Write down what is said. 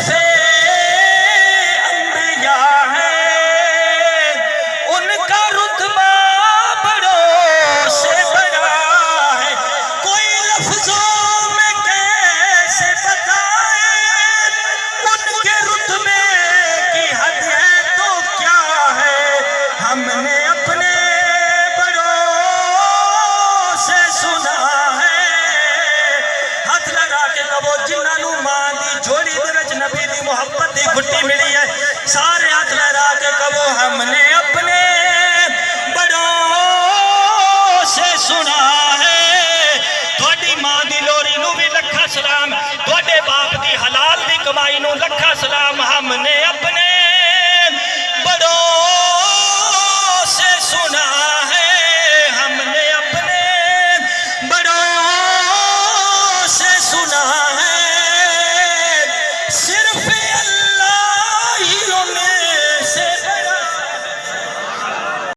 سے انبیاء ہیں، ان کا رتبہ بڑوں سے بڑا ہے، کوئی لفظوں میں کیسے بتائے ان کے رتبے کی حد ہے تو کیا ہے، ہم نے اپنے بڑوں سے سنا ہے۔ ہاتھ لگا کے کہو جنہاں نوں ماں دی جھولی دے وچ نبی دی محبت دی گھٹی ملی ہے، سارے ہاتھ لگا کے کہو ہم نے اپنے بڑوں سے سنا ہے۔ تھوڑی ماں دی لوری نوں بھی لکھا سلام، تھوڑے باپ دی حلال دی کمائی نوں لکھا سلام، ہم نے